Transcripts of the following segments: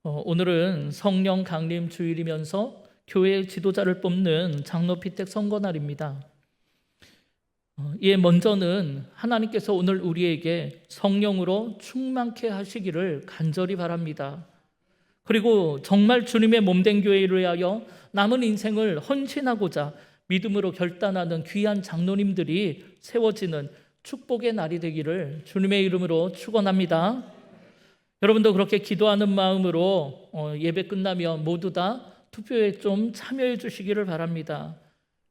오늘은 성령 강림 주일이면서 교회 지도자를 뽑는 장로 피택 선거날입니다. 이에 먼저는 하나님께서 오늘 우리에게 성령으로 충만케 하시기를 간절히 바랍니다. 그리고 정말 주님의 몸된 교회를 위하여 남은 인생을 헌신하고자 믿음으로 결단하는 귀한 장로님들이 세워지는 축복의 날이 되기를 주님의 이름으로 축원합니다. 여러분도 그렇게 기도하는 마음으로 예배 끝나면 모두 다 투표에 좀 참여해 주시기를 바랍니다.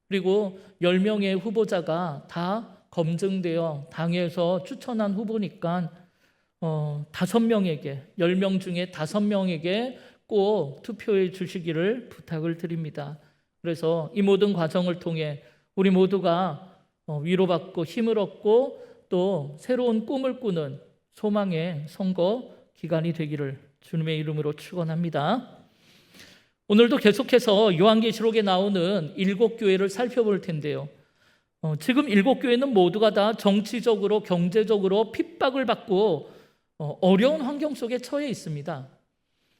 그리고 10명의 후보자가 다 검증되어 당에서 추천한 후보니까 5명에게, 10명 중에 5명에게 꼭 투표해 주시기를 부탁을 드립니다. 그래서 이 모든 과정을 통해 우리 모두가 위로받고 힘을 얻고 또 새로운 꿈을 꾸는 소망의 선거 기간이 되기를 주님의 이름으로 축원합니다. 오늘도 계속해서 요한계시록에 나오는 7교회를 살펴볼 텐데요. 지금 7교회는 모두가 다 정치적으로 경제적으로 핍박을 받고 어려운 환경 속에 처해 있습니다.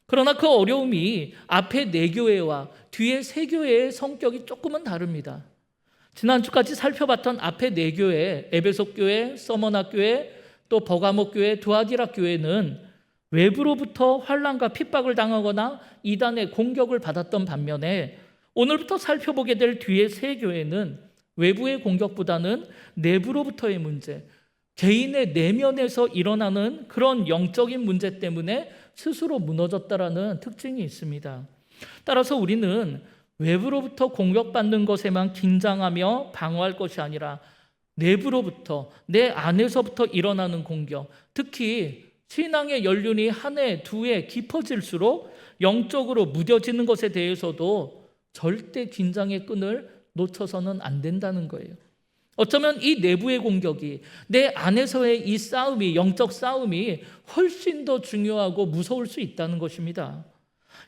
그러나 그 어려움이 앞에 4교회와 뒤에 3교회의 성격이 조금은 다릅니다. 지난주까지 살펴봤던 앞에 4교회, 에베소교회, 서머나교회, 또 버가모교회, 두아디라교회는 외부로부터 환난과 핍박을 당하거나 이단의 공격을 받았던 반면에 오늘부터 살펴보게 될 뒤에 3교회는 외부의 공격보다는 내부로부터의 문제, 개인의 내면에서 일어나는 그런 영적인 문제 때문에 스스로 무너졌다라는 특징이 있습니다. 따라서 우리는 외부로부터 공격받는 것에만 긴장하며 방어할 것이 아니라 내부로부터, 내 안에서부터 일어나는 공격, 특히 신앙의 연륜이 한 해, 두 해 깊어질수록 영적으로 무뎌지는 것에 대해서도 절대 긴장의 끈을 놓쳐서는 안 된다는 거예요. 어쩌면 이 내부의 공격이, 내 안에서의 이 싸움이, 영적 싸움이 훨씬 더 중요하고 무서울 수 있다는 것입니다.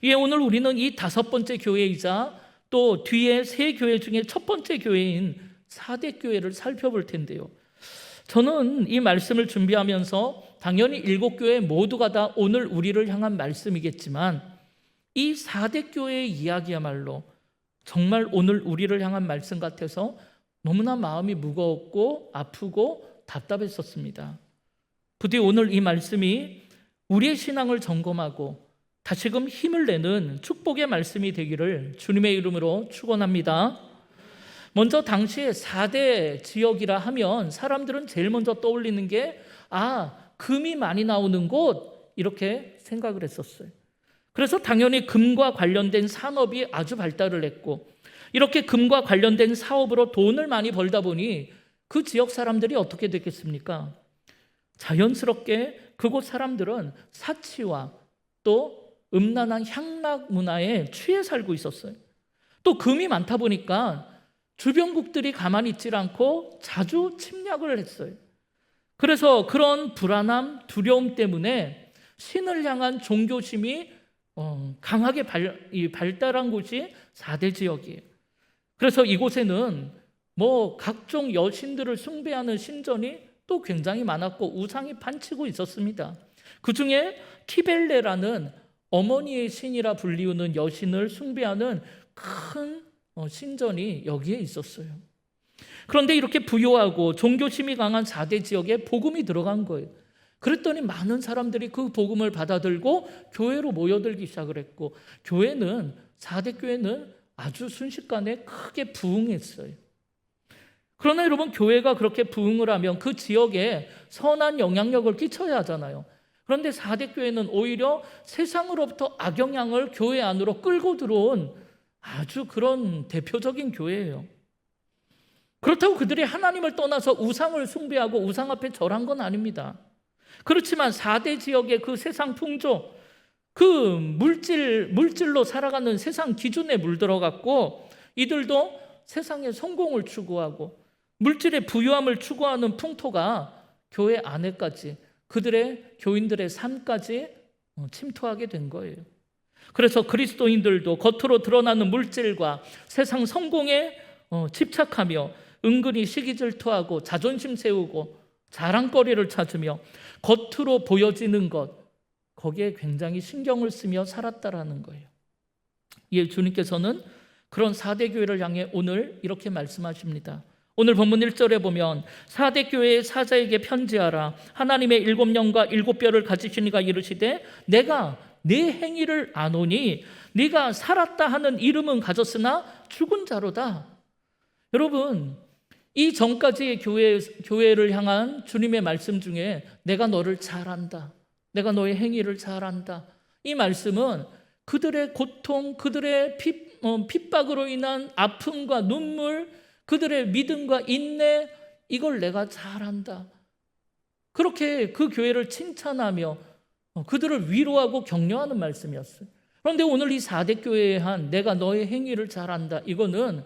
예, 오늘 우리는 이 5번째 교회이자 또 뒤에 3교회 중에 첫 번째 교회인 4대 교회를 살펴볼 텐데요. 저는 이 말씀을 준비하면서 당연히 7교회 모두가 다 오늘 우리를 향한 말씀이겠지만 이 4대 교회의 이야기야말로 정말 오늘 우리를 향한 말씀 같아서 너무나 마음이 무거웠고 아프고 답답했었습니다. 부디 오늘 이 말씀이 우리의 신앙을 점검하고 다시금 힘을 내는 축복의 말씀이 되기를 주님의 이름으로 축원합니다. 먼저 당시에 4대 지역이라 하면 사람들은 제일 먼저 떠올리는 게 금이 많이 나오는 곳, 이렇게 생각을 했었어요. 그래서 당연히 금과 관련된 산업이 아주 발달을 했고 이렇게 금과 관련된 사업으로 돈을 많이 벌다 보니 그 지역 사람들이 어떻게 됐겠습니까? 자연스럽게 그곳 사람들은 사치와 또 음란한 향락 문화에 취해 살고 있었어요. 또 금이 많다 보니까 주변국들이 가만히 있질 않고 자주 침략을 했어요. 그래서 그런 불안함, 두려움 때문에 신을 향한 종교심이 강하게 발달한 곳이 4대 지역이에요. 그래서 이곳에는 각종 여신들을 숭배하는 신전이 또 굉장히 많았고 우상이 판치고 있었습니다. 그 중에 키벨레라는 어머니의 신이라 불리우는 여신을 숭배하는 큰 신전이 여기에 있었어요. 그런데 이렇게 부유하고 종교심이 강한 4대 지역에 복음이 들어간 거예요. 그랬더니 많은 사람들이 그 복음을 받아들고 교회로 모여들기 시작을 했고 4대 교회는 아주 순식간에 크게 부흥했어요. 그러나 여러분, 교회가 그렇게 부흥을 하면 그 지역에 선한 영향력을 끼쳐야 하잖아요. 그런데 4대 교회는 오히려 세상으로부터 악영향을 교회 안으로 끌고 들어온 아주 그런 대표적인 교회예요. 그렇다고 그들이 하나님을 떠나서 우상을 숭배하고 우상 앞에 절한 건 아닙니다. 그렇지만 4대 지역의 그 세상 풍조, 그 물질로 살아가는 세상 기준에 물들어갔고 이들도 세상의 성공을 추구하고 물질의 부유함을 추구하는 풍토가 교회 안에까지, 그들의 교인들의 삶까지 침투하게 된 거예요. 그래서 그리스도인들도 겉으로 드러나는 물질과 세상 성공에 집착하며 은근히 시기질투하고 자존심 세우고 자랑거리를 찾으며 겉으로 보여지는 것, 거기에 굉장히 신경을 쓰며 살았다라는 거예요. 예, 주님께서는 그런 4대 교회를 향해 오늘 이렇게 말씀하십니다. 오늘 본문 1절에 보면 4대 교회의 사자에게 편지하라. 하나님의 7영과 7뼈를 가지신 이가 이르시되 내가 네 행위를 아노니 네가 살았다 하는 이름은 가졌으나 죽은 자로다. 여러분, 이 전까지의 교회를 향한 주님의 말씀 중에 내가 너를 잘 안다, 내가 너의 행위를 잘 안다, 이 말씀은 그들의 고통, 그들의 핍박으로 인한 아픔과 눈물, 그들의 믿음과 인내, 이걸 내가 잘 안다, 그렇게 그 교회를 칭찬하며 그들을 위로하고 격려하는 말씀이었어요. 그런데 오늘 이 4대 교회에 한 내가 너의 행위를 잘 안다, 이거는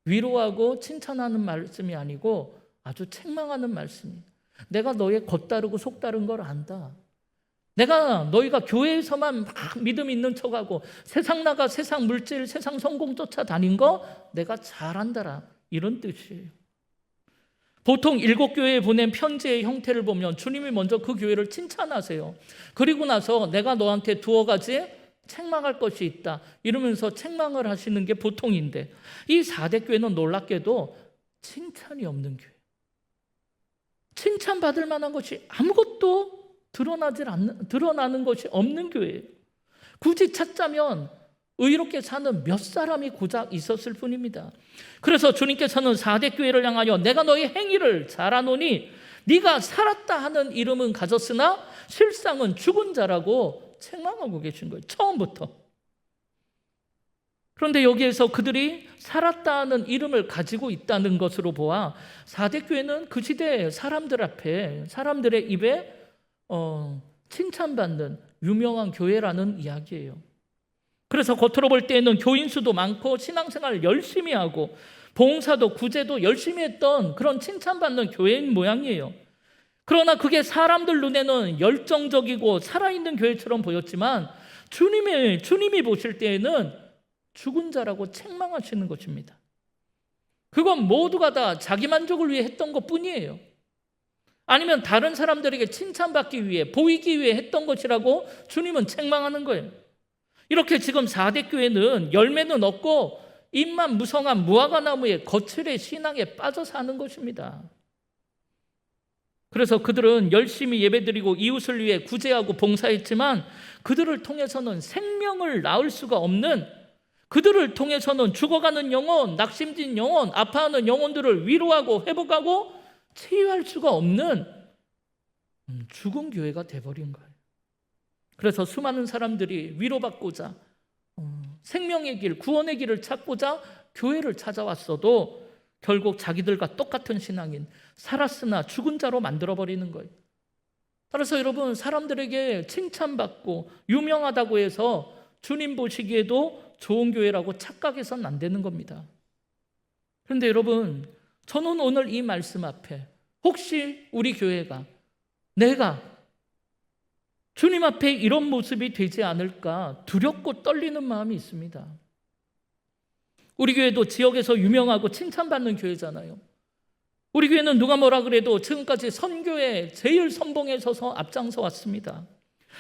위로하고 칭찬하는 말씀이 아니고 아주 책망하는 말씀이에요. 내가 너의 겉다르고 속다른 걸 안다. 내가 너희가 교회에서만 막 믿음 있는 척하고 세상 나가 세상 물질, 세상 성공 쫓아다닌 거 내가 잘 안다라, 이런 뜻이에요. 보통 7교회에 보낸 편지의 형태를 보면 주님이 먼저 그 교회를 칭찬하세요. 그리고 나서 내가 너한테 2가지 책망할 것이 있다, 이러면서 책망을 하시는 게 보통인데, 이 4대 교회는 놀랍게도 칭찬이 없는 교회, 칭찬받을 만한 것이 아무것도 드러나는 것이 없는 교회예요. 굳이 찾자면 의롭게 사는 몇 사람이 고작 있었을 뿐입니다. 그래서 주님께서는 4대 교회를 향하여 내가 너의 행위를 잘 아노니 네가 살았다 하는 이름은 가졌으나 실상은 죽은 자라고 책망하고 계신 거예요, 처음부터. 그런데 여기에서 그들이 살았다 하는 이름을 가지고 있다는 것으로 보아 4대 교회는 그 시대 사람들 앞에, 사람들의 입에 칭찬받는 유명한 교회라는 이야기예요. 그래서 겉으로 볼 때에는 교인 수도 많고 신앙생활 열심히 하고 봉사도 구제도 열심히 했던 그런 칭찬받는 교회인 모양이에요. 그러나 그게 사람들 눈에는 열정적이고 살아있는 교회처럼 보였지만 주님이 보실 때에는 죽은 자라고 책망하시는 것입니다. 그건 모두가 다 자기 만족을 위해 했던 것뿐이에요. 아니면 다른 사람들에게 칭찬받기 위해, 보이기 위해 했던 것이라고 주님은 책망하는 거예요. 이렇게 지금 4대 교회는 열매는 없고 잎만 무성한 무화과나무의 거칠의 신앙에 빠져 사는 것입니다. 그래서 그들은 열심히 예배드리고 이웃을 위해 구제하고 봉사했지만 그들을 통해서는 생명을 낳을 수가 없는, 그들을 통해서는 죽어가는 영혼, 낙심진 영혼, 아파하는 영혼들을 위로하고 회복하고 치유할 수가 없는 죽은 교회가 돼버린 거예요. 그래서 수많은 사람들이 위로받고자 생명의 길, 구원의 길을 찾고자 교회를 찾아왔어도 결국 자기들과 똑같은 신앙인, 살았으나 죽은 자로 만들어버리는 거예요. 따라서 여러분, 사람들에게 칭찬받고 유명하다고 해서 주님 보시기에도 좋은 교회라고 착각해서는 안 되는 겁니다. 그런데 여러분, 저는 오늘 이 말씀 앞에 혹시 우리 교회가, 내가 주님 앞에 이런 모습이 되지 않을까 두렵고 떨리는 마음이 있습니다. 우리 교회도 지역에서 유명하고 칭찬받는 교회잖아요. 우리 교회는 누가 뭐라 그래도 지금까지 선교에 제일 선봉에 서서 앞장서 왔습니다.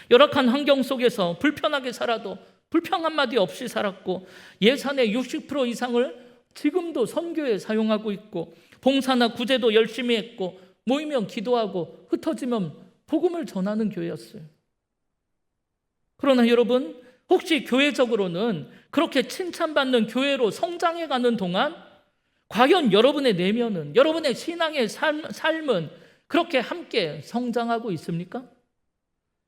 열악한 환경 속에서 불편하게 살아도 불평 한마디 없이 살았고 예산의 60% 이상을 지금도 선교에 사용하고 있고 봉사나 구제도 열심히 했고 모이면 기도하고 흩어지면 복음을 전하는 교회였어요. 그러나 여러분, 혹시 교회적으로는 그렇게 칭찬받는 교회로 성장해가는 동안 과연 여러분의 내면은, 여러분의 신앙의 삶은 그렇게 함께 성장하고 있습니까?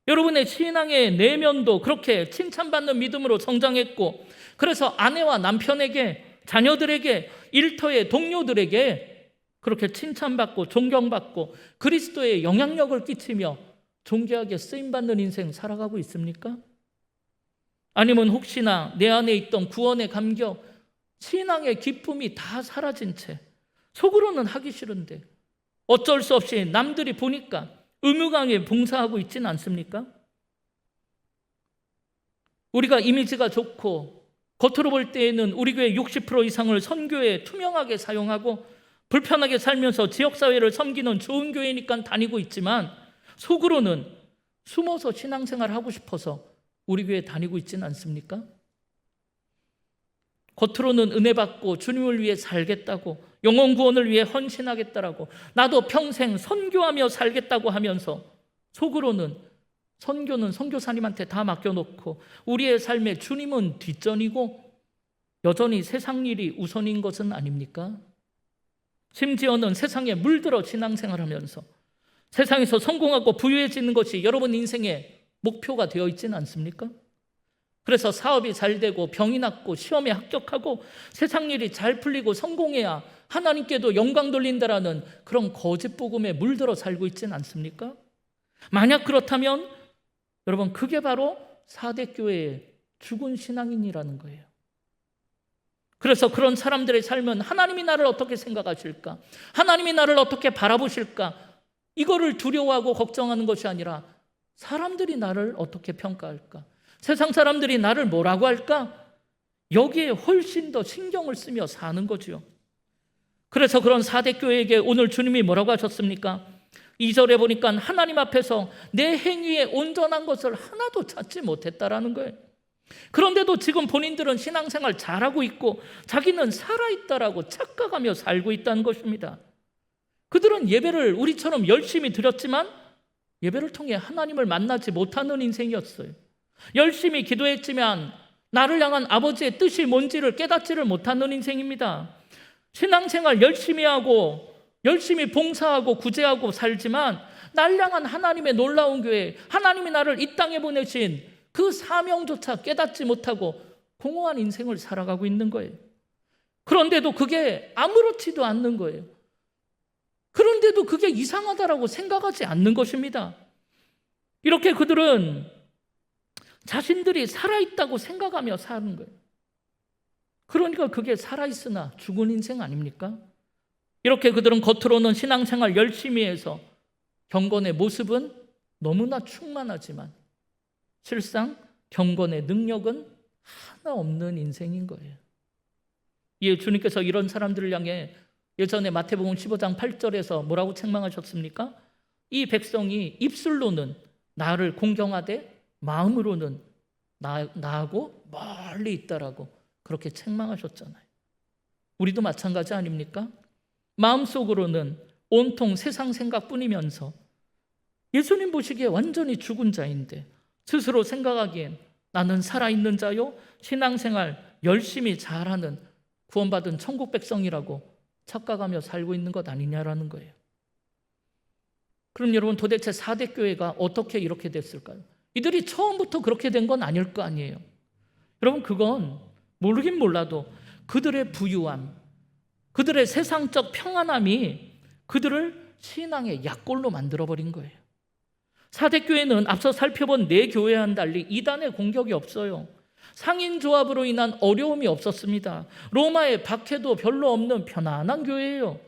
여러분의 신앙의 내면도 그렇게 칭찬받는 믿음으로 성장했고, 그래서 아내와 남편에게, 자녀들에게, 일터의 동료들에게 그렇게 칭찬받고 존경받고 그리스도의 영향력을 끼치며 존귀하게 쓰임받는 인생 살아가고 있습니까? 아니면 혹시나 내 안에 있던 구원의 감격, 신앙의 기쁨이 다 사라진 채 속으로는 하기 싫은데 어쩔 수 없이 남들이 보니까 의무강에 봉사하고 있지는 않습니까? 우리가 이미지가 좋고 겉으로 볼 때에는 우리 교회 60% 이상을 선교에 투명하게 사용하고 불편하게 살면서 지역사회를 섬기는 좋은 교회니까 다니고 있지만 속으로는 숨어서 신앙생활 하고 싶어서 우리 교회 다니고 있지는 않습니까? 겉으로는 은혜 받고 주님을 위해 살겠다고, 영혼 구원을 위해 헌신하겠다라고, 나도 평생 선교하며 살겠다고 하면서 속으로는 선교는 선교사님한테 다 맡겨놓고 우리의 삶에 주님은 뒷전이고 여전히 세상 일이 우선인 것은 아닙니까? 심지어는 세상에 물들어 신앙생활하면서 세상에서 성공하고 부유해지는 것이 여러분 인생의 목표가 되어 있지는 않습니까? 그래서 사업이 잘 되고 병이 낫고 시험에 합격하고 세상 일이 잘 풀리고 성공해야 하나님께도 영광 돌린다라는 그런 거짓 복음에 물들어 살고 있지는 않습니까? 만약 그렇다면 여러분, 그게 바로 4대 교회의 죽은 신앙인이라는 거예요. 그래서 그런 사람들의 삶은 하나님이 나를 어떻게 생각하실까? 하나님이 나를 어떻게 바라보실까? 이거를 두려워하고 걱정하는 것이 아니라 사람들이 나를 어떻게 평가할까? 세상 사람들이 나를 뭐라고 할까? 여기에 훨씬 더 신경을 쓰며 사는 거죠. 그래서 그런 4대 교회에게 오늘 주님이 뭐라고 하셨습니까? 2절에 보니까 하나님 앞에서 내 행위에 온전한 것을 하나도 찾지 못했다라는 거예요. 그런데도 지금 본인들은 신앙생활 잘하고 있고 자기는 살아있다라고 착각하며 살고 있다는 것입니다. 그들은 예배를 우리처럼 열심히 드렸지만 예배를 통해 하나님을 만나지 못하는 인생이었어요. 열심히 기도했지만 나를 향한 아버지의 뜻이 뭔지를 깨닫지를 못하는 인생입니다. 신앙생활 열심히 하고 열심히 봉사하고 구제하고 살지만 날 향한 하나님의 놀라운 교회, 하나님이 나를 이 땅에 보내신 그 사명조차 깨닫지 못하고 공허한 인생을 살아가고 있는 거예요. 그런데도 그게 아무렇지도 않는 거예요. 그런데도 그게 이상하다라고 생각하지 않는 것입니다. 이렇게 그들은 자신들이 살아있다고 생각하며 사는 거예요. 그러니까 그게 살아있으나 죽은 인생 아닙니까? 이렇게 그들은 겉으로는 신앙생활 열심히 해서 경건의 모습은 너무나 충만하지만 실상 경건의 능력은 하나 없는 인생인 거예요. 예, 주님께서 이런 사람들을 향해 예전에 마태복음 15장 8절에서 뭐라고 책망하셨습니까? 이 백성이 입술로는 나를 공경하되 마음으로는 나하고 멀리 있다라고 그렇게 책망하셨잖아요. 우리도 마찬가지 아닙니까? 마음속으로는 온통 세상 생각뿐이면서 예수님 보시기에 완전히 죽은 자인데 스스로 생각하기엔 나는 살아있는 자요, 신앙생활 열심히 잘하는 구원받은 천국 백성이라고 착각하며 살고 있는 것 아니냐라는 거예요. 그럼 여러분, 도대체 4대 교회가 어떻게 이렇게 됐을까요? 이들이 처음부터 그렇게 된 건 아닐 거 아니에요. 여러분, 그건 모르긴 몰라도 그들의 부유함, 그들의 세상적 평안함이 그들을 신앙의 약골로 만들어버린 거예요. 4대 교회는 앞서 살펴본 4교회와는 달리 이단의 공격이 없어요. 상인조합으로 인한 어려움이 없었습니다. 로마의 박해도 별로 없는 편안한 교회예요.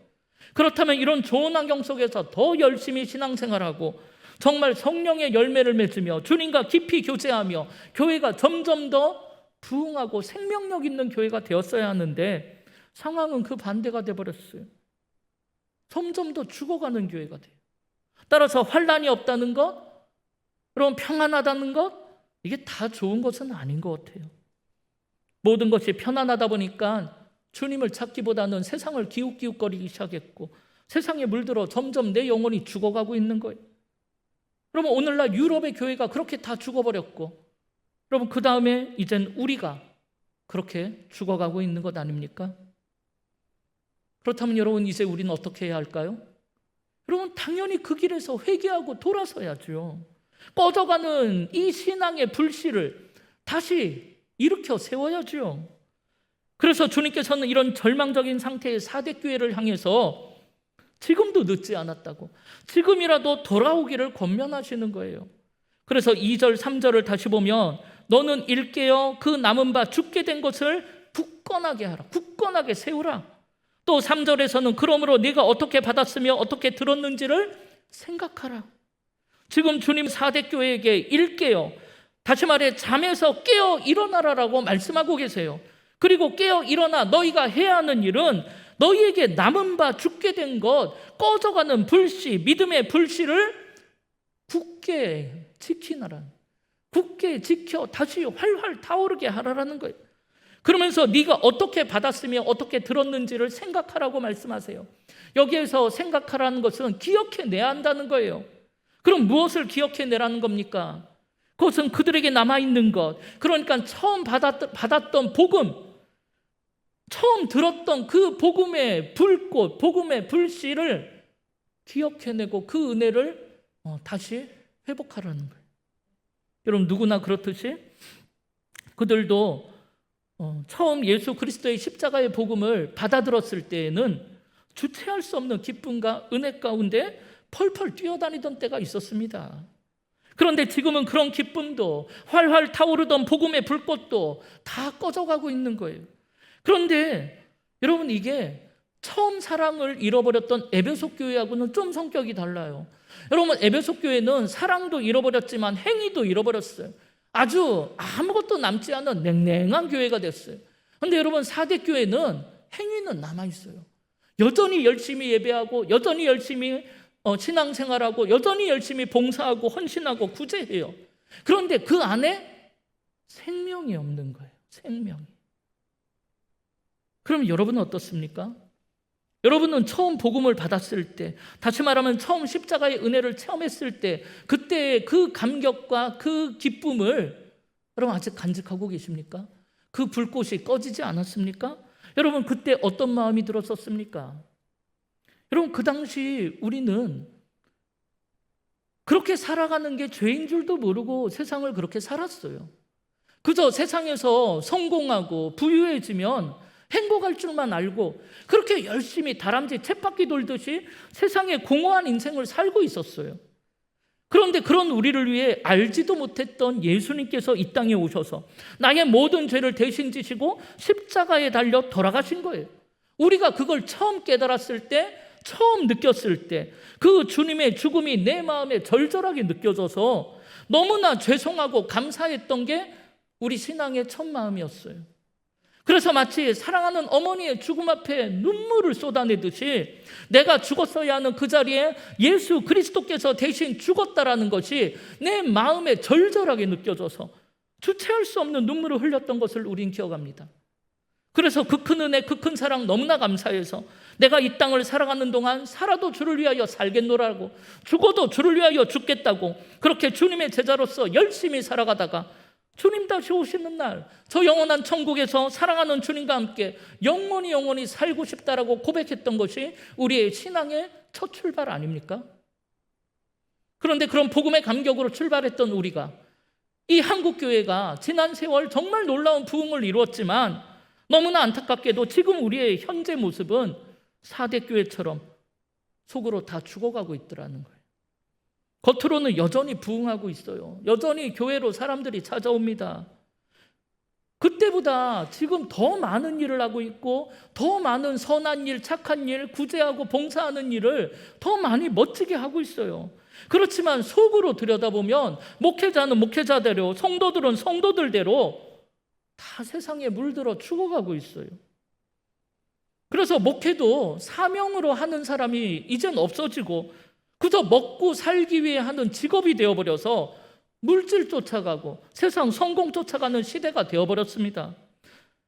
그렇다면 이런 좋은 환경 속에서 더 열심히 신앙생활하고 정말 성령의 열매를 맺으며 주님과 깊이 교제하며 교회가 점점 더 부흥하고 생명력 있는 교회가 되었어야 하는데 상황은 그 반대가 되어버렸어요. 점점 더 죽어가는 교회가 돼요. 따라서 환난이 없다는 것, 그럼 평안하다는 것, 이게 다 좋은 것은 아닌 것 같아요. 모든 것이 편안하다 보니까 주님을 찾기보다는 세상을 기웃기웃거리기 시작했고 세상에 물들어 점점 내 영혼이 죽어가고 있는 거예요. 그러면 오늘날 유럽의 교회가 그렇게 다 죽어버렸고 여러분, 그 다음에 이젠 우리가 그렇게 죽어가고 있는 것 아닙니까? 그렇다면 여러분, 이제 우리는 어떻게 해야 할까요? 여러분, 당연히 그 길에서 회개하고 돌아서야죠. 꺼져가는 이 신앙의 불씨를 다시 일으켜 세워야죠. 그래서 주님께서는 이런 절망적인 상태의 4대 교회를 향해서 지금도 늦지 않았다고, 지금이라도 돌아오기를 권면하시는 거예요. 그래서 2절 3절을 다시 보면 너는 일깨어 그 남은 바 죽게 된 것을 굳건하게 하라, 굳건하게 세우라. 또 3절에서는 그러므로 네가 어떻게 받았으며 어떻게 들었는지를 생각하라. 지금 주님 4대 교회에게 일깨어, 다시 말해 잠에서 깨어 일어나라라고 말씀하고 계세요. 그리고 깨어 일어나 너희가 해야 하는 일은 너희에게 남은 바 죽게 된 것, 꺼져가는 불씨, 믿음의 불씨를 굳게 지키나라. 굳게 지켜 다시 활활 타오르게 하라라는 거예요. 그러면서 네가 어떻게 받았으며 어떻게 들었는지를 생각하라고 말씀하세요. 여기에서 생각하라는 것은 기억해내야 한다는 거예요. 그럼 무엇을 기억해내라는 겁니까? 그것은 그들에게 남아있는 것, 그러니까 처음 받았던 복음, 처음 들었던 그 복음의 불꽃, 복음의 불씨를 기억해내고 그 은혜를 다시 회복하라는 거예요. 여러분, 누구나 그렇듯이 그들도 처음 예수 그리스도의 십자가의 복음을 받아들었을 때에는 주체할 수 없는 기쁨과 은혜 가운데 펄펄 뛰어다니던 때가 있었습니다. 그런데 지금은 그런 기쁨도, 활활 타오르던 복음의 불꽃도 다 꺼져가고 있는 거예요. 그런데 여러분, 이게 처음 사랑을 잃어버렸던 에베소 교회하고는 좀 성격이 달라요. 여러분, 에베소 교회는 사랑도 잃어버렸지만 행위도 잃어버렸어요. 아주 아무것도 남지 않은 냉랭한 교회가 됐어요. 그런데 여러분, 사대 교회는 행위는 남아있어요. 여전히 열심히 예배하고, 여전히 열심히 신앙생활하고, 여전히 열심히 봉사하고 헌신하고 구제해요. 그런데 그 안에 생명이 없는 거예요. 생명이. 그럼 여러분은 어떻습니까? 여러분은 처음 복음을 받았을 때, 다시 말하면 처음 십자가의 은혜를 체험했을 때, 그때의 그 감격과 그 기쁨을 여러분 아직 간직하고 계십니까? 그 불꽃이 꺼지지 않았습니까? 여러분, 그때 어떤 마음이 들었었습니까? 여러분, 그 당시 우리는 그렇게 살아가는 게 죄인 줄도 모르고 세상을 그렇게 살았어요. 그저 세상에서 성공하고 부유해지면 행복할 줄만 알고 그렇게 열심히 다람쥐 쳇바퀴 돌듯이 세상에 공허한 인생을 살고 있었어요. 그런데 그런 우리를 위해 알지도 못했던 예수님께서 이 땅에 오셔서 나의 모든 죄를 대신 지시고 십자가에 달려 돌아가신 거예요. 우리가 그걸 처음 깨달았을 때, 처음 느꼈을 때, 그 주님의 죽음이 내 마음에 절절하게 느껴져서 너무나 죄송하고 감사했던 게 우리 신앙의 첫 마음이었어요. 그래서 마치 사랑하는 어머니의 죽음 앞에 눈물을 쏟아내듯이 내가 죽었어야 하는 그 자리에 예수 그리스도께서 대신 죽었다라는 것이 내 마음에 절절하게 느껴져서 주체할 수 없는 눈물을 흘렸던 것을 우린 기억합니다. 그래서 그 큰 은혜, 그 큰 사랑 너무나 감사해서 내가 이 땅을 살아가는 동안 살아도 주를 위하여 살겠노라고, 죽어도 주를 위하여 죽겠다고 그렇게 주님의 제자로서 열심히 살아가다가 주님 다시 오시는 날, 저 영원한 천국에서 사랑하는 주님과 함께 영원히 살고 싶다라고 고백했던 것이 우리의 신앙의 첫 출발 아닙니까? 그런데 그런 복음의 감격으로 출발했던 우리가, 이 한국교회가 지난 세월 정말 놀라운 부흥을 이루었지만 너무나 안타깝게도 지금 우리의 현재 모습은 사대교회처럼 속으로 다 죽어가고 있더라는 거예요. 겉으로는 여전히 부흥하고 있어요. 여전히 교회로 사람들이 찾아옵니다. 그때보다 지금 더 많은 일을 하고 있고 더 많은 선한 일, 착한 일, 구제하고 봉사하는 일을 더 많이 멋지게 하고 있어요. 그렇지만 속으로 들여다보면 목회자는 목회자대로, 성도들은 성도들대로 다 세상에 물들어 죽어가고 있어요. 그래서 목회도 사명으로 하는 사람이 이젠 없어지고 그저 먹고 살기 위해 하는 직업이 되어버려서 물질 쫓아가고 세상 성공 쫓아가는 시대가 되어버렸습니다.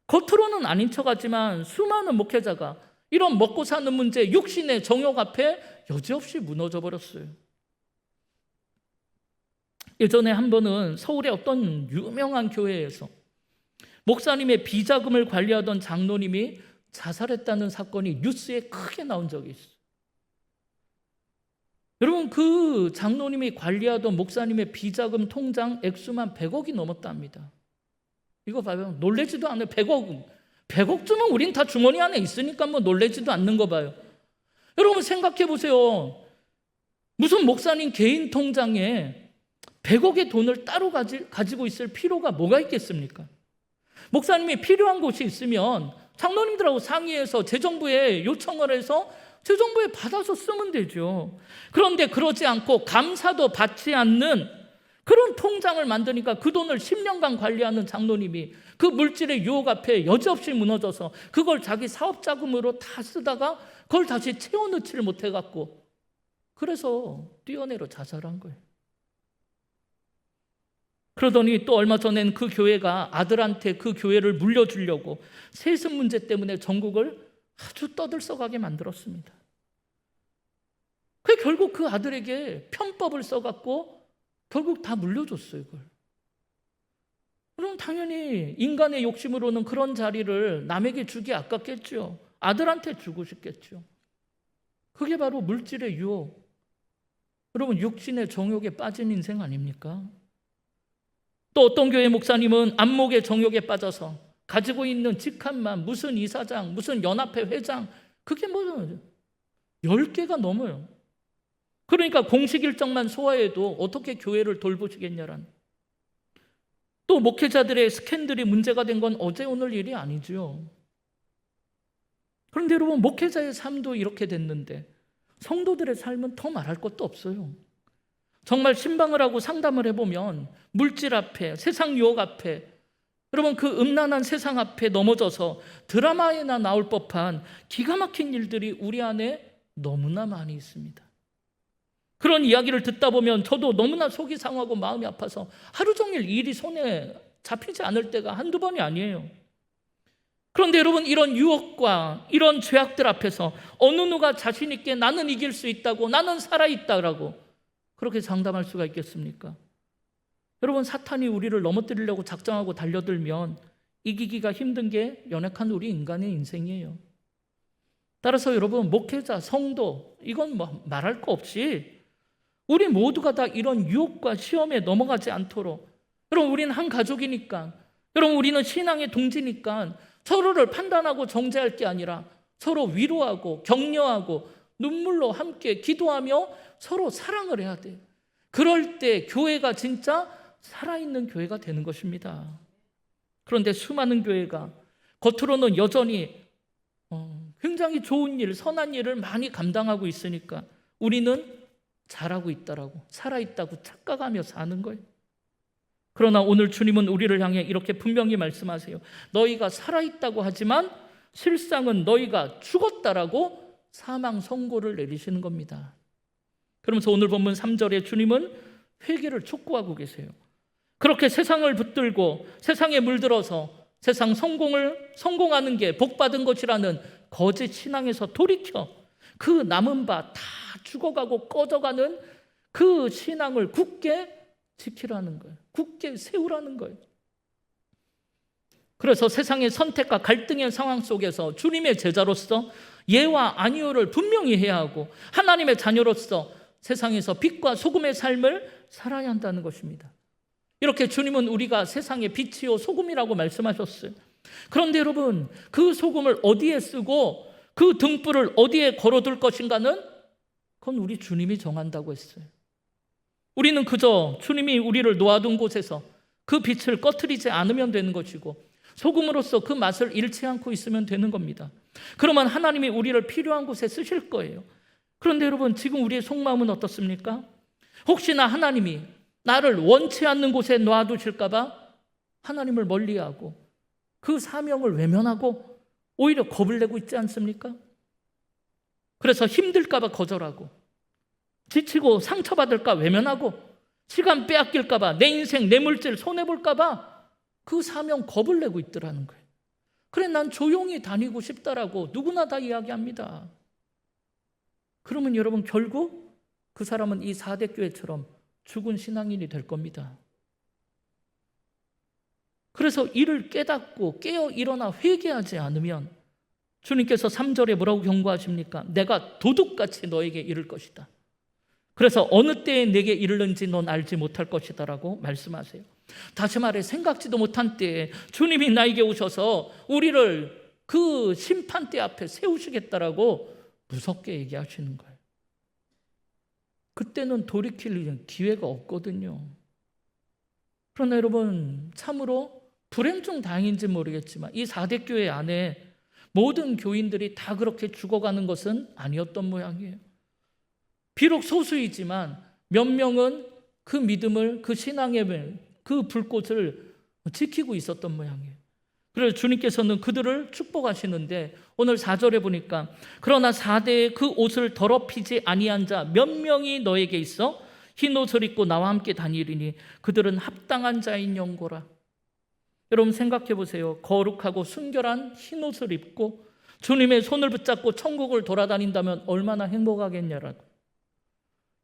겉으로는 아닌 척하지만 수많은 목회자가 이런 먹고 사는 문제, 육신의 정욕 앞에 여지없이 무너져 버렸어요. 예전에 한 번은 서울의 어떤 유명한 교회에서 목사님의 비자금을 관리하던 장로님이 자살했다는 사건이 뉴스에 크게 나온 적이 있어요. 여러분, 그 장로님이 관리하던 목사님의 비자금 통장 액수만 100억이 넘었답니다. 이거 봐요. 놀래지도 않아요. 100억쯤은 우린 다 주머니 안에 있으니까 뭐 놀래지도 않는 거 봐요. 여러분 생각해 보세요. 무슨 목사님 개인 통장에 100억의 돈을 따로 가지고 있을 필요가 뭐가 있겠습니까? 목사님이 필요한 곳이 있으면 장로님들하고 상의해서 재정부에 요청을 해서 재정부에 받아서 쓰면 되죠. 그런데 그러지 않고 감사도 받지 않는 그런 통장을 만드니까 그 돈을 10년간 관리하는 장로님이 그 물질의 유혹 앞에 여지없이 무너져서 그걸 자기 사업 자금으로 다 쓰다가 그걸 다시 채워넣지를 못해갖고 그래서 뛰어내려 자살한 거예요. 그러더니 또 얼마 전엔 그 교회가 아들한테 그 교회를 물려주려고 세습 문제 때문에 전국을 아주 떠들썩하게 만들었습니다. 그 결국 그 아들에게 편법을 써갖고 결국 다 물려줬어요, 그걸. 그럼 당연히 인간의 욕심으로는 그런 자리를 남에게 주기 아깝겠죠. 아들한테 주고 싶겠죠. 그게 바로 물질의 유혹. 여러분, 육신의 정욕에 빠진 인생 아닙니까? 또 어떤 교회 목사님은 안목의 정욕에 빠져서 가지고 있는 직함만 무슨 이사장, 무슨 연합회 회장, 그게 뭐 10개가 넘어요. 그러니까 공식 일정만 소화해도 어떻게 교회를 돌보시겠냐란. 또 목회자들의 스캔들이 문제가 된 건 어제 오늘 일이 아니죠. 그런데 여러분, 목회자의 삶도 이렇게 됐는데 성도들의 삶은 더 말할 것도 없어요. 정말 신방을 하고 상담을 해보면 물질 앞에, 세상 유혹 앞에, 여러분 그 음란한 세상 앞에 넘어져서 드라마에나 나올 법한 기가 막힌 일들이 우리 안에 너무나 많이 있습니다. 그런 이야기를 듣다 보면 저도 너무나 속이 상하고 마음이 아파서 하루 종일 일이 손에 잡히지 않을 때가 한두 번이 아니에요. 그런데 여러분, 이런 유혹과 이런 죄악들 앞에서 어느 누가 자신 있게 나는 이길 수 있다고, 나는 살아있다라고 그렇게 장담할 수가 있겠습니까? 여러분, 사탄이 우리를 넘어뜨리려고 작정하고 달려들면 이기기가 힘든 게 연약한 우리 인간의 인생이에요. 따라서 여러분, 목회자, 성도, 이건 뭐 말할 거 없이 우리 모두가 다 이런 유혹과 시험에 넘어가지 않도록, 여러분 우리는 한 가족이니까, 여러분 우리는 신앙의 동지니까 서로를 판단하고 정죄할 게 아니라 서로 위로하고 격려하고 눈물로 함께 기도하며 서로 사랑을 해야 돼요. 그럴 때 교회가 진짜 살아있는 교회가 되는 것입니다. 그런데 수많은 교회가 겉으로는 여전히 굉장히 좋은 일, 선한 일을 많이 감당하고 있으니까 우리는 잘하고 있다라고, 살아있다고 착각하며 사는 거예요. 그러나 오늘 주님은 우리를 향해 이렇게 분명히 말씀하세요. 너희가 살아있다고 하지만 실상은 너희가 죽었다라고 사망 선고를 내리시는 겁니다. 그러면서 오늘 본문 3절에 주님은 회개를 촉구하고 계세요. 그렇게 세상을 붙들고 세상에 물들어서 세상 성공하는 게 복받은 것이라는 거짓 신앙에서 돌이켜 그 남은 바 다 죽어가고 꺼져가는 그 신앙을 굳게 지키라는 거예요. 굳게 세우라는 거예요. 그래서 세상의 선택과 갈등의 상황 속에서 주님의 제자로서 예와 아니오를 분명히 해야 하고 하나님의 자녀로서 세상에서 빛과 소금의 삶을 살아야 한다는 것입니다. 이렇게 주님은 우리가 세상의 빛이요 소금이라고 말씀하셨어요. 그런데 여러분, 그 소금을 어디에 쓰고 그 등불을 어디에 걸어둘 것인가는 그건 우리 주님이 정한다고 했어요. 우리는 그저 주님이 우리를 놓아둔 곳에서 그 빛을 꺼트리지 않으면 되는 것이고 소금으로서 그 맛을 잃지 않고 있으면 되는 겁니다. 그러면 하나님이 우리를 필요한 곳에 쓰실 거예요. 그런데 여러분, 지금 우리의 속마음은 어떻습니까? 혹시나 하나님이 나를 원치 않는 곳에 놔두실까 봐 하나님을 멀리하고 그 사명을 외면하고 오히려 겁을 내고 있지 않습니까? 그래서 힘들까 봐 거절하고 지치고 상처받을까 외면하고 시간 빼앗길까 봐 내 인생 내 물질 손해볼까 봐 그 사명 겁을 내고 있더라는 거예요. 그래, 난 조용히 다니고 싶다라고 누구나 다 이야기합니다. 그러면 여러분, 결국 그 사람은 이 4대 교회처럼 죽은 신앙인이 될 겁니다. 그래서 이를 깨닫고 깨어 일어나 회개하지 않으면 주님께서 3절에 뭐라고 경고하십니까? 내가 도둑같이 너에게 이를 것이다. 그래서 어느 때에 내게 이르는지 넌 알지 못할 것이다 라고 말씀하세요. 다시 말해, 생각지도 못한 때에 주님이 나에게 오셔서 우리를 그 심판대 앞에 세우시겠다라고 무섭게 얘기하시는 거예요. 그때는 돌이킬 기회가 없거든요. 그러나 여러분, 참으로 불행 중 다행인지 모르겠지만 이 4대 교회 안에 모든 교인들이 다 그렇게 죽어가는 것은 아니었던 모양이에요. 비록 소수이지만 몇 명은 그 믿음을, 그 신앙의 그 불꽃을 지키고 있었던 모양이에요. 그래서 주님께서는 그들을 축복하시는데 오늘 4절에 보니까 그러나 4대의 그 옷을 더럽히지 아니한 자 몇 명이 너에게 있어? 흰 옷을 입고 나와 함께 다니리니 그들은 합당한 자인 영고라. 여러분 생각해 보세요. 거룩하고 순결한 흰 옷을 입고 주님의 손을 붙잡고 천국을 돌아다닌다면 얼마나 행복하겠냐라고.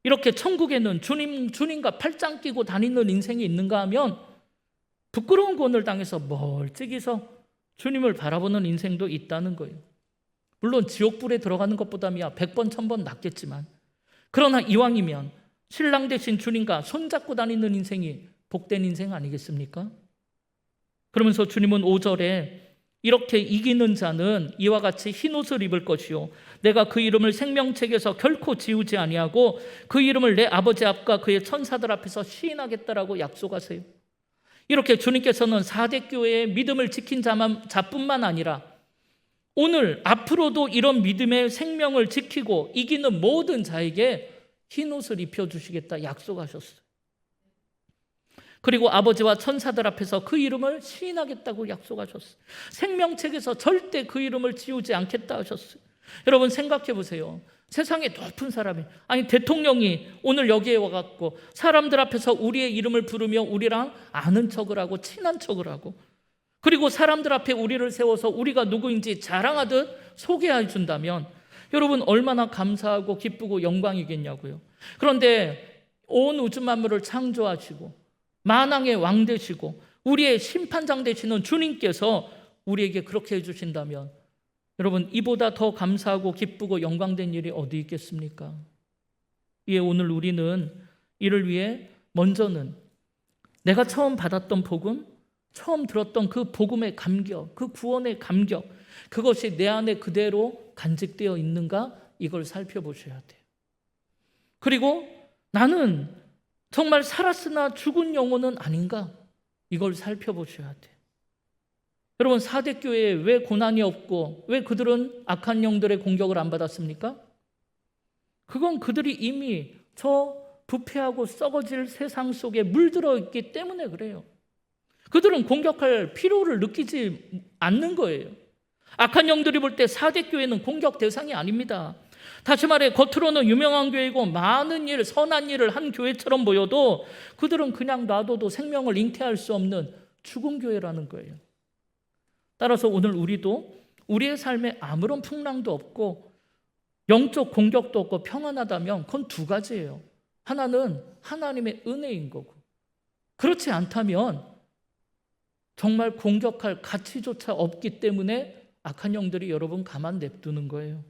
이렇게 천국에는 주님과 팔짱 끼고 다니는 인생이 있는가 하면 부끄러운 고난을 당해서 멀찍이서 주님을 바라보는 인생도 있다는 거예요. 물론 지옥불에 들어가는 것보다야 100번 1000번 낫겠지만, 그러나 이왕이면 신랑 되신 주님과 손잡고 다니는 인생이 복된 인생 아니겠습니까? 그러면서 주님은 5절에 이렇게 이기는 자는 이와 같이 흰 옷을 입을 것이요 내가 그 이름을 생명책에서 결코 지우지 아니하고 그 이름을 내 아버지 앞과 그의 천사들 앞에서 시인하겠다라고 약속하세요. 이렇게 주님께서는 4대 교회의 믿음을 지킨 자뿐만 아니라 오늘 앞으로도 이런 믿음의 생명을 지키고 이기는 모든 자에게 흰 옷을 입혀주시겠다 약속하셨어요. 그리고 아버지와 천사들 앞에서 그 이름을 시인하겠다고 약속하셨어요. 생명책에서 절대 그 이름을 지우지 않겠다 하셨어요. 여러분 생각해 보세요. 세상에 높은 사람이, 아니 대통령이 오늘 여기에 와갖고 사람들 앞에서 우리의 이름을 부르며 우리랑 아는 척을 하고 친한 척을 하고, 그리고 사람들 앞에 우리를 세워서 우리가 누구인지 자랑하듯 소개해 준다면 여러분 얼마나 감사하고 기쁘고 영광이겠냐고요. 그런데 온 우주 만물을 창조하시고 만왕의 왕 되시고 우리의 심판장 되시는 주님께서 우리에게 그렇게 해주신다면 여러분 이보다 더 감사하고 기쁘고 영광된 일이 어디 있겠습니까? 이에 오늘 우리는 이를 위해 먼저는 내가 처음 받았던 복음, 처음 들었던 그 복음의 감격, 그 구원의 감격, 그것이 내 안에 그대로 간직되어 있는가 이걸 살펴보셔야 돼요. 그리고 나는 정말 살았으나 죽은 영혼은 아닌가 이걸 살펴보셔야 돼요. 여러분 4대 교회에 왜 고난이 없고 왜 그들은 악한 영들의 공격을 안 받았습니까? 그건 그들이 이미 저 부패하고 썩어질 세상 속에 물들어 있기 때문에 그래요. 그들은 공격할 필요를 느끼지 않는 거예요. 악한 영들이 볼 때 4대 교회는 공격 대상이 아닙니다. 다시 말해 겉으로는 유명한 교회이고 많은 일, 선한 일을 한 교회처럼 보여도 그들은 그냥 놔둬도 생명을 잉태할 수 없는 죽은 교회라는 거예요. 따라서 오늘 우리도 우리의 삶에 아무런 풍랑도 없고 영적 공격도 없고 평안하다면 그건 두 가지예요. 하나는 하나님의 은혜인 거고, 그렇지 않다면 정말 공격할 가치조차 없기 때문에 악한 영들이 여러분 가만 냅두는 거예요.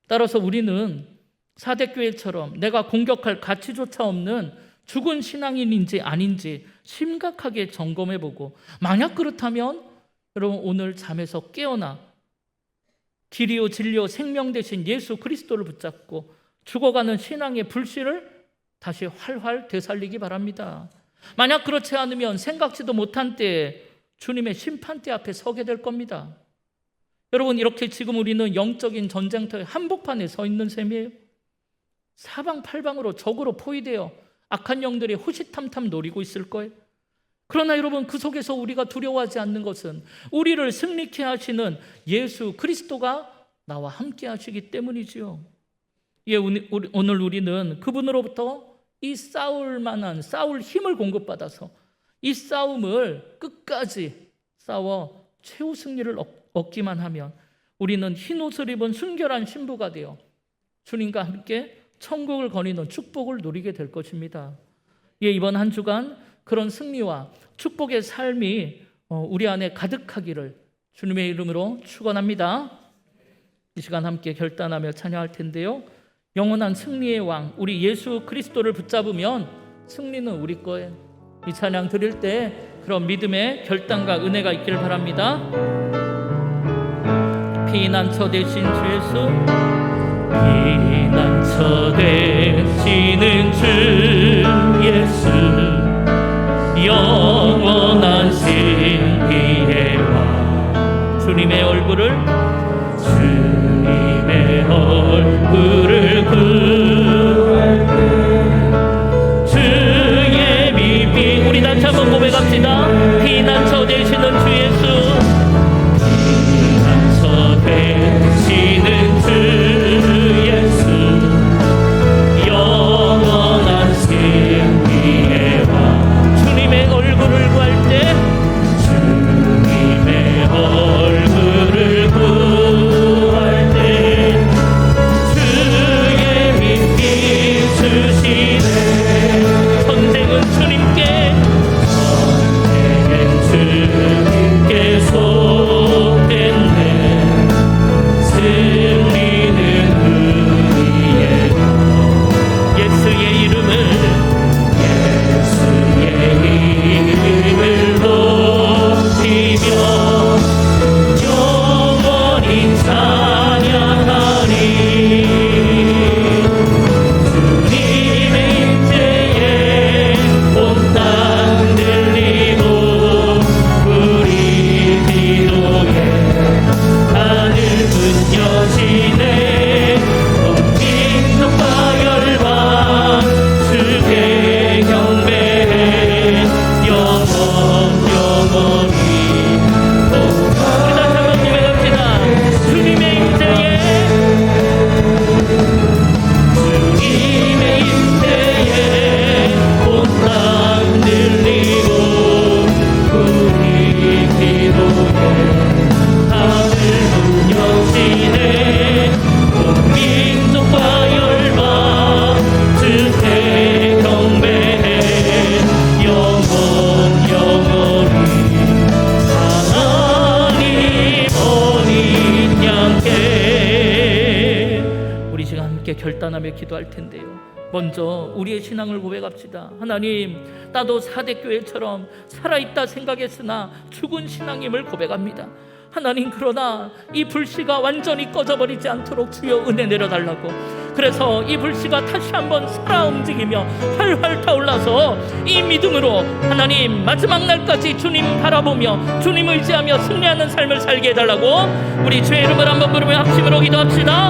따라서 우리는 4대 교회처럼 내가 공격할 가치조차 없는 죽은 신앙인인지 아닌지 심각하게 점검해보고, 만약 그렇다면 여러분 오늘 잠에서 깨어나 길이요 진리요 생명 되신 예수 그리스도를 붙잡고 죽어가는 신앙의 불씨를 다시 활활 되살리기 바랍니다. 만약 그렇지 않으면 생각지도 못한 때에 주님의 심판대 앞에 서게 될 겁니다. 여러분 이렇게 지금 우리는 영적인 전쟁터의 한복판에 서 있는 셈이에요. 사방팔방으로 적으로 포위되어 악한 영들이 호시탐탐 노리고 있을 거예요. 그러나 여러분 그 속에서 우리가 두려워하지 않는 것은 우리를 승리케 하시는 예수 그리스도가 나와 함께 하시기 때문이지요. 예, 오늘 우리는 그분으로부터 이 싸울 힘을 공급받아서 이 싸움을 끝까지 싸워 최후 승리를 얻기만 하면 우리는 흰 옷을 입은 순결한 신부가 되어 주님과 함께 천국을 거니는 축복을 누리게 될 것입니다. 예, 이번 한 주간 그런 승리와 축복의 삶이 우리 안에 가득하기를 주님의 이름으로 축원합니다. 이 시간 함께 결단하며 찬양할 텐데요. 영원한 승리의 왕 우리 예수 그리스도를 붙잡으면 승리는 우리 거예요. 이 찬양 드릴 때 그런 믿음의 결단과 은혜가 있기를 바랍니다. 피난처 되신 주 예수, 피난처 되시는 주 예수, 영원한 승리의 왕 주님의 얼굴을 구할 때 주의 미비 우리 다시 한번 고백합시다. 피난처 되시는 주 예수, 피난처 되시는 주 예수, 영원한 결단하며 기도할 텐데요. 먼저 우리의 신앙을 고백합시다. 하나님, 나도 사대교회처럼 살아있다 생각했으나 죽은 신앙임을 고백합니다. 하나님, 그러나 이 불씨가 완전히 꺼져버리지 않도록 주여 은혜 내려달라고. 그래서 이 불씨가 다시 한번 살아 움직이며 활활 타올라서 이 믿음으로 하나님 마지막 날까지 주님 바라보며 주님 의지하며 승리하는 삶을 살게 해달라고 우리 주의 이름을 한번 부르며 합심으로 기도합시다.